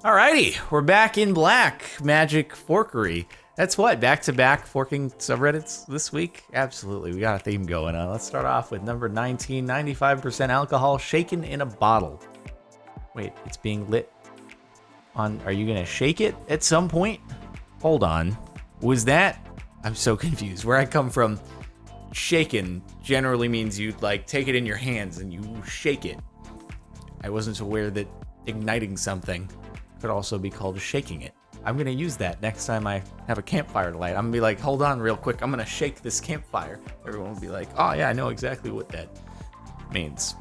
Alrighty, we're back in black. Magic Forkery. That's what, back-to-back forking subreddits this week? Absolutely, we got a theme going on. Let's start off with number 19, 95% alcohol shaken in a bottle. Wait, it's being lit on, are you gonna shake it at some point? Hold on, was that, I'm so confused. Where I come from, shaken generally means you like take it in your hands and you shake it. I wasn't aware that igniting something could also be called shaking it. I'm gonna use that next time I have a campfire to light. I'm gonna be like, hold on real quick, I'm gonna shake this campfire. Everyone will be like, oh yeah, I know exactly what that means.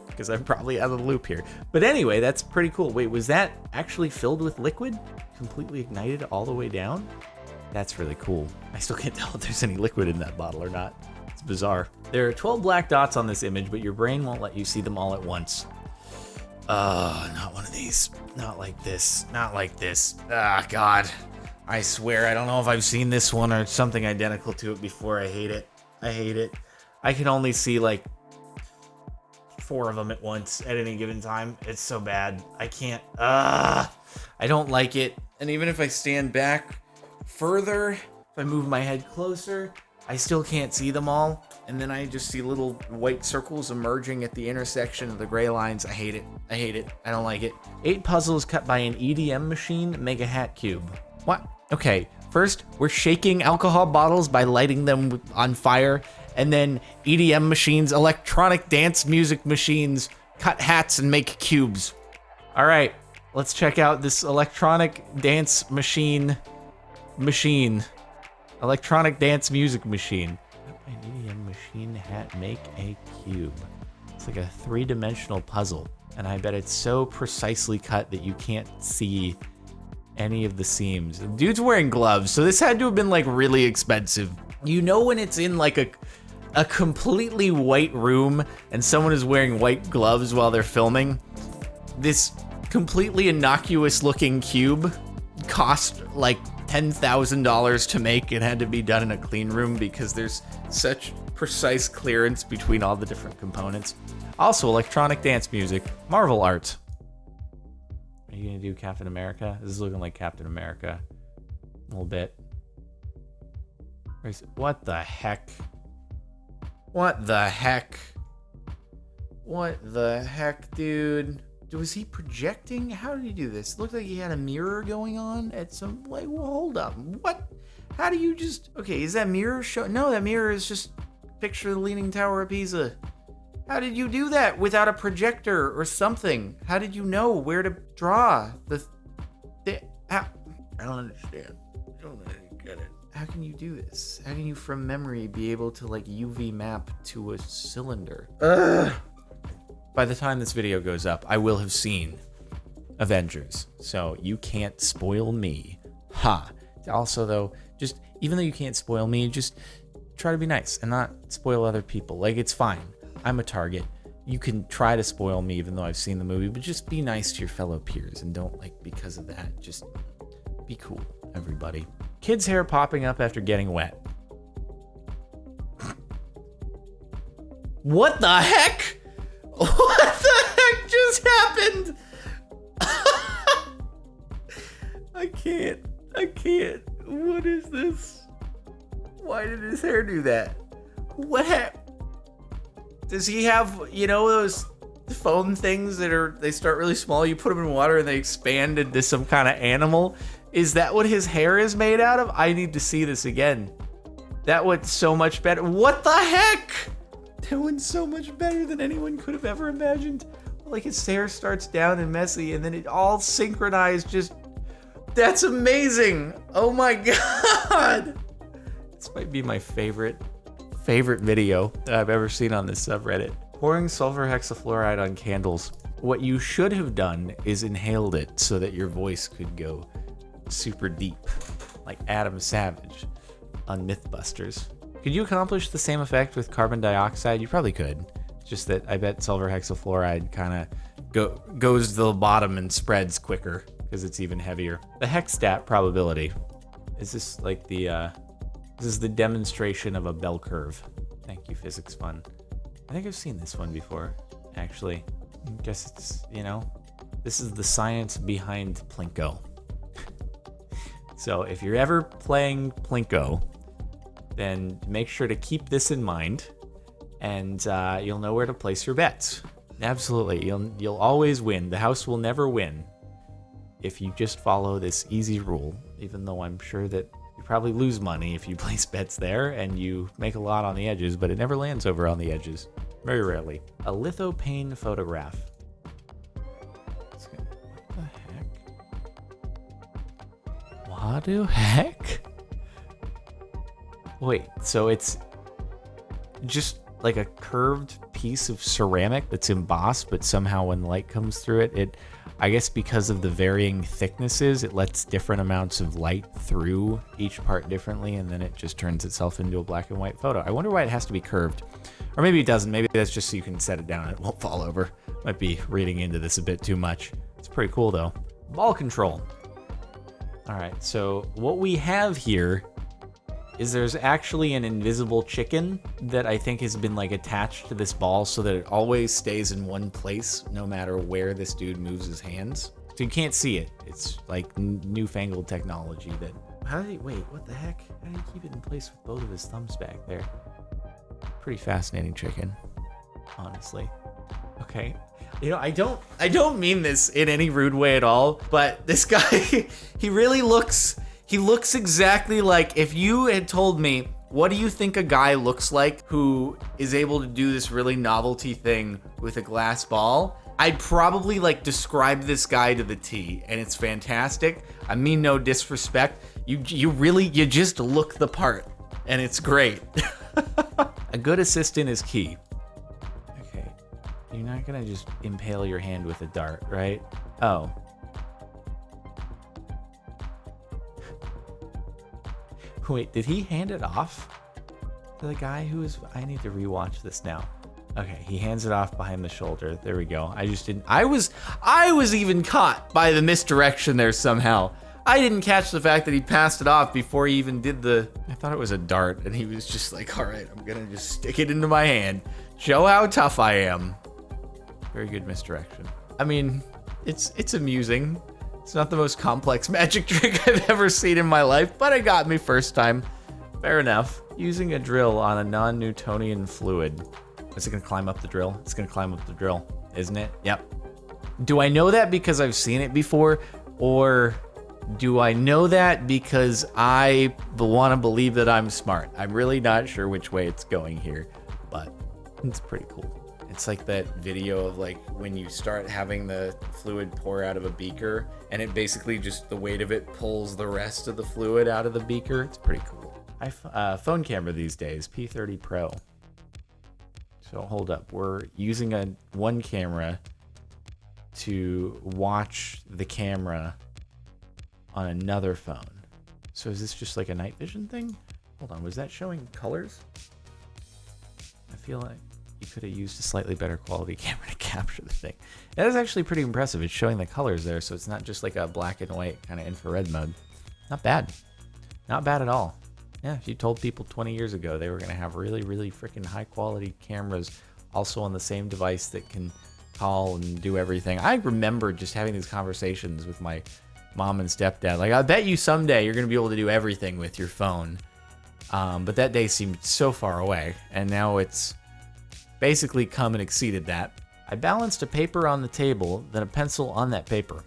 Because I'm probably out of the loop here. But anyway, that's pretty cool. Wait, was that actually filled with liquid? Completely ignited all the way down? That's really cool. I still can't tell if there's any liquid in that bottle or not. It's bizarre. There are 12 black dots on this image, but your brain won't let you see them all at once. Not one of these. Not like this. Not like this. Ah, God. I swear, I don't know if I've seen this one or something identical to it before. I hate it. I hate it. I can only see, like, 4 of them at once at any given time. It's so bad. I can't. I don't like it. And even if I stand back further, if I move my head closer, I still can't see them all. And then I just see little white circles emerging at the intersection of the gray lines. I hate it. I hate it. I don't like it. 8 puzzles cut by an EDM machine make a hat cube. What? Okay, first, we're shaking alcohol bottles by lighting them on fire. And then EDM machines, electronic dance music machines, cut hats and make cubes. All right, let's check out this electronic dance machine. Electronic dance music machine. An EDM machine hat make a cube. It's like a 3-dimensional puzzle. And I bet it's so precisely cut that you can't see any of the seams. The dude's wearing gloves, so this had to have been like really expensive. You know when it's in like a completely white room and someone is wearing white gloves while they're filming? This completely innocuous looking cube cost like $10,000 to make. It had to be done in a clean room because there's such precise clearance between all the different components. Also, electronic dance music, Marvel art. Are you gonna do Captain America? This is looking like Captain America. A little bit. What the heck? What the heck? What the heck, dude? Was he projecting? How did he do this? It looked like he had a mirror going on at some, like, well, hold up. What? How do you just, okay, is that mirror show? No, that mirror is just picture the Leaning Tower of Pisa. How did you do that without a projector or something? How did you know where to draw I don't understand. I don't get it. How can you do this? How can you, from memory, be able to, like, UV map to a cylinder? Ugh. By the time this video goes up, I will have seen Avengers, so you can't spoil me. Ha. Also, though, just, even though you can't spoil me, just try to be nice and not spoil other people. Like, it's fine. I'm a target. You can try to spoil me even though I've seen the movie, but just be nice to your fellow peers and don't, like, because of that, just be cool, everybody. Kid's hair popping up after getting wet. What the heck? What the heck just happened? I can't. What is this? Why did his hair do that? What? Does he have, you know, those foam things that they start really small, you put them in water and they expand into some kind of animal? Is that what his hair is made out of? I need to see this again. That went so much better. What the heck? That went so much better than anyone could have ever imagined. Like, his hair starts down and messy and then it all synchronized. Just, that's amazing. Oh my God. This might be my favorite video that I've ever seen on this subreddit. Pouring sulfur hexafluoride on candles. What you should have done is inhaled it so that your voice could go super deep, like Adam Savage on Mythbusters. Could you accomplish the same effect with carbon dioxide? You probably could. Just that I bet sulfur hexafluoride kind of goes to the bottom and spreads quicker because it's even heavier. The hexstat probability. Is this like this is the demonstration of a bell curve. Thank you, Physics Fun. I think I've seen this one before, actually. I guess it's, you know, This is the science behind Plinko. So if you're ever playing Plinko, then make sure to keep this in mind, and you'll know where to place your bets. Absolutely, you'll always win. The house will never win if you just follow this easy rule, even though I'm sure that you probably lose money if you place bets there, and you make a lot on the edges, but it never lands over on the edges. Very rarely. A Litho Pain photograph. What the heck? Wait, so it's just like a curved piece of ceramic that's embossed, but somehow when light comes through it, I guess because of the varying thicknesses, it lets different amounts of light through each part differently, and then it just turns itself into a black and white photo. I wonder why it has to be curved. Or maybe it doesn't. Maybe that's just so you can set it down and it won't fall over. Might be reading into this a bit too much. It's pretty cool though. Ball control. All right, so what we have here is there's actually an invisible chicken that I think has been like attached to this ball so that it always stays in one place no matter where this dude moves his hands. So you can't see it. It's like newfangled technology that... Wait, what the heck? How do you keep it in place with both of his thumbs back there? Pretty fascinating chicken, honestly. Okay. You know, I don't mean this in any rude way at all, but this guy, he really looks... He looks exactly like, if you had told me, what do you think a guy looks like who is able to do this really novelty thing with a glass ball? I'd probably like describe this guy to the T, and it's fantastic. I mean no disrespect. You just look the part, and it's great. A good assistant is key. Okay, you're not gonna just impale your hand with a dart, right? Oh. Wait, did he hand it off to the guy who was... I need to rewatch this now. Okay, he hands it off behind the shoulder. There we go. I just didn't... I was even caught by the misdirection there somehow. I didn't catch the fact that he passed it off before he even did the... I thought it was a dart, and he was just like, all right, I'm gonna just stick it into my hand. Show how tough I am. Very good misdirection. I mean, it's amusing. It's not the most complex magic trick I've ever seen in my life, but it got me first time. Fair enough. Using a drill on a non-Newtonian fluid. Is it gonna climb up the drill? It's gonna climb up the drill, isn't it? Yep. Do I know that because I've seen it before? Or do I know that because I want to believe that I'm smart? I'm really not sure which way it's going here, but it's pretty cool. It's like that video of like when you start having the fluid pour out of a beaker and it basically just the weight of it pulls the rest of the fluid out of the beaker. It's pretty cool. Phone camera these days, P30 Pro. So hold up, we're using one camera to watch the camera on another phone. So is this just like a night vision thing? Hold on, was that showing colors? I feel like you could have used a slightly better quality camera to capture the thing. That is actually pretty impressive. It's showing the colors there, so it's not just like a black and white kind of infrared mode. Not bad. Not bad at all. Yeah, if you told people 20 years ago they were going to have really, really freaking high quality cameras also on the same device that can call and do everything. I remember just having these conversations with my mom and stepdad. Like, I bet you someday you're going to be able to do everything with your phone. But that day seemed so far away, and now it's basically come and exceeded that. I balanced a paper on the table, then a pencil on that paper.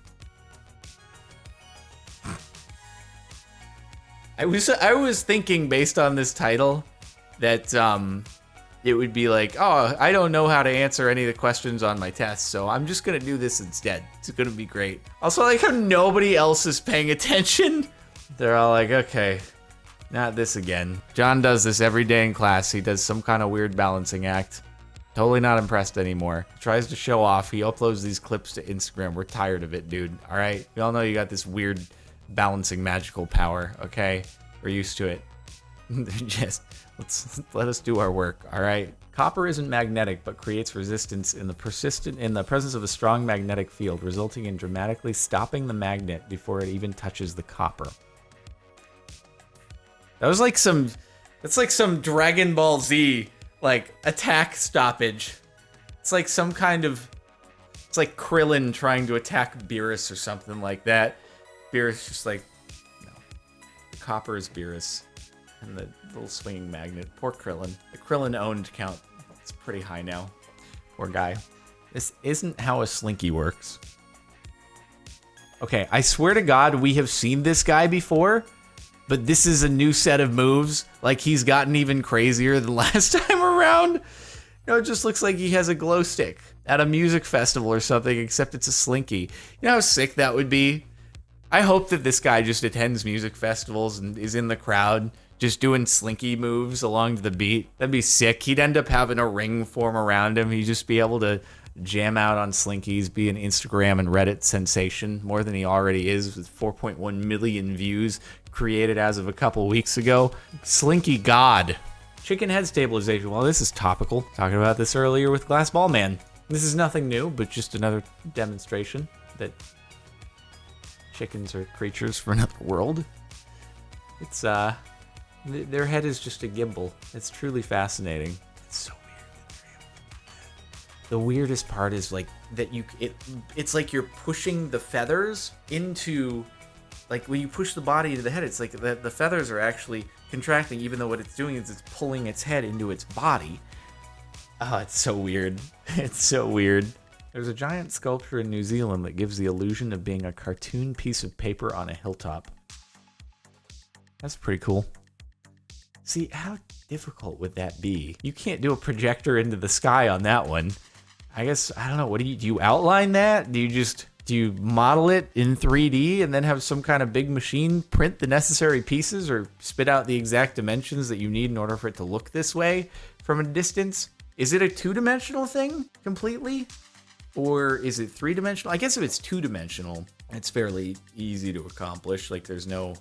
I was thinking based on this title that it would be like, oh, I don't know how to answer any of the questions on my test, so I'm just gonna do this instead. It's gonna be great. Also, I like how nobody else is paying attention. They're all like, okay, not this again. John does this every day in class. He does some kind of weird balancing act. Totally not impressed anymore. Tries to show off. He uploads these clips to Instagram. We're tired of it, dude. All right? We all know you got this weird balancing magical power, okay? We're used to it. Just let us do our work, all right? Copper isn't magnetic, but creates resistance in the presence of a strong magnetic field, resulting in dramatically stopping the magnet before it even touches the copper. That's like some Dragon Ball Z like attack stoppage. It's like some kind of It's like Krillin trying to attack Beerus or something like that. Beerus just like, no. The copper is Beerus. And the little swinging magnet. Poor Krillin. The Krillin owned count. It's pretty high now. Poor guy. This isn't how a Slinky works. Okay, I swear to God, we have seen this guy before, but this is a new set of moves. Like, he's gotten even crazier than last time around. You know, it just looks like he has a glow stick at a music festival or something, except it's a Slinky. You know how sick that would be? I hope that this guy just attends music festivals and is in the crowd just doing Slinky moves along to the beat. That'd be sick. He'd end up having a ring form around him. He'd just be able to jam out on Slinkies, be an Instagram and Reddit sensation more than he already is, with 4.1 million views created as of a couple weeks ago. Slinky God. Chicken head stabilization. Well, this is topical. Talking about this earlier with Glass Ball Man. This is nothing new, but just another demonstration that chickens are creatures from another world. It's, their head is just a gimbal. It's truly fascinating. It's so weird. The weirdest part is like that it's like you're pushing the feathers into, like when you push the body to the head, it's like the feathers are actually contracting, even though what it's doing is it's pulling its head into its body. Oh, it's so weird. It's so weird. There's a giant sculpture in New Zealand that gives the illusion of being a cartoon piece of paper on a hilltop. That's pretty cool. See, how difficult would that be? You can't do a projector into the sky on that one. I guess, I don't know, do you outline that? Do you model it in 3D and then have some kind of big machine print the necessary pieces or spit out the exact dimensions that you need in order for it to look this way from a distance? Is it a two-dimensional thing completely? Or is it three-dimensional? I guess if it's two-dimensional, it's fairly easy to accomplish. Like, there's no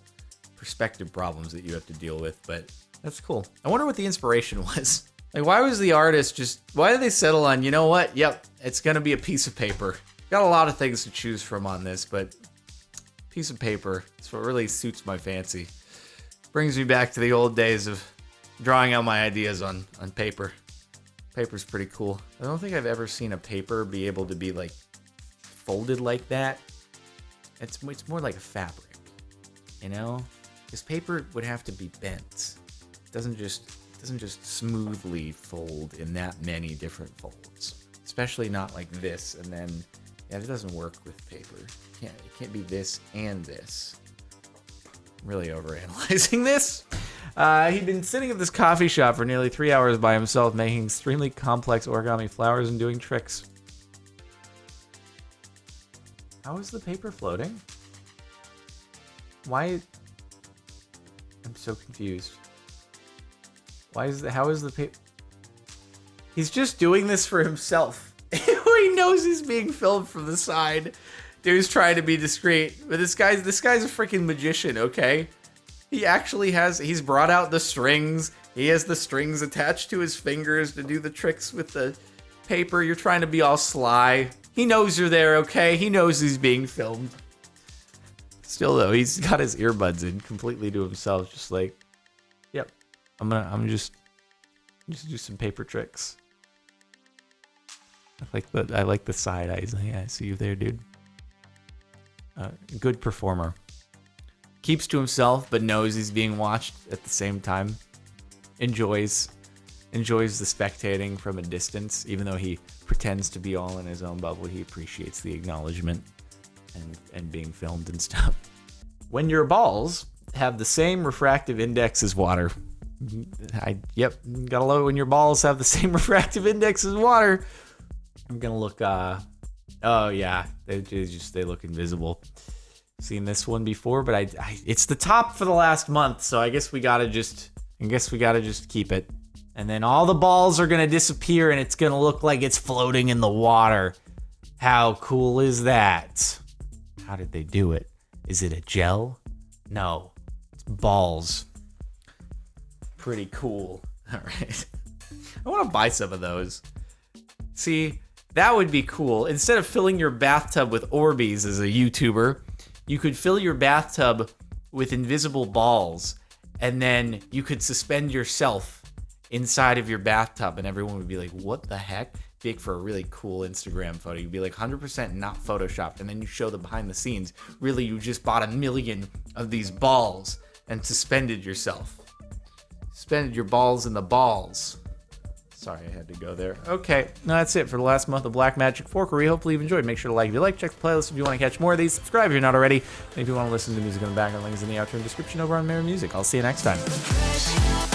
perspective problems that you have to deal with, but that's cool. I wonder what the inspiration was. Like, why was the artist why did they settle on, you know what? Yep, it's gonna be a piece of paper. Got a lot of things to choose from on this, but piece of paper is what really suits my fancy. Brings me back to the old days of drawing out my ideas on paper. Paper's pretty cool. I don't think I've ever seen a paper be able to be like folded like that. It's more like a fabric, you know? Because paper would have to be bent. It doesn't just smoothly fold in that many different folds, especially not like this. And then, yeah, it doesn't work with paper. It can't be this and this. I'm really overanalyzing this. He'd been sitting at this coffee shop for nearly 3 hours by himself, making extremely complex origami flowers and doing tricks. How is the paper floating? Why? I'm so confused. How is the paper? He's just doing this for himself. He knows he's being filmed from the side. Dude's trying to be discreet, but this guy's a freaking magician, okay? He's brought out the strings. He has the strings attached to his fingers to do the tricks with the paper. You're trying to be all sly. He knows you're there, okay? He knows he's being filmed. Still though, he's got his earbuds in completely to himself, just like, yep, I'm just do some paper tricks. I like the side eyes. Yeah, I see you there, dude. Good performer. Keeps to himself, but knows he's being watched at the same time. Enjoys the spectating from a distance, even though he pretends to be all in his own bubble. He appreciates the acknowledgement and being filmed and stuff. When your balls have the same refractive index as water. Gotta love it when your balls have the same refractive index as water. I'm gonna look, oh yeah, they look invisible. Seen this one before, but it's the top for the last month, so I guess we gotta just keep it. And then all the balls are gonna disappear and it's gonna look like it's floating in the water. How cool is that? How did they do it? Is it a gel? No, it's balls. Pretty cool. All right. I want to buy some of those. See, that would be cool. Instead of filling your bathtub with Orbeez as a YouTuber, you could fill your bathtub with invisible balls, and then you could suspend yourself inside of your bathtub, and everyone would be like, what the heck? make for a really cool Instagram photo. You'd be like 100% not photoshopped, and then you show the behind the scenes. Really, you just bought 1 million of these balls and suspended yourself. Suspended your balls in the balls. Sorry, I had to go there. Okay, no, that's it for the last month of Blackmagic Forkery. Hopefully you've enjoyed. Make sure to like if you like. Check the playlist if you want to catch more of these. Subscribe if you're not already. And if you want to listen to music in the background, links in the outro and description over on Mirror Music. I'll see you next time.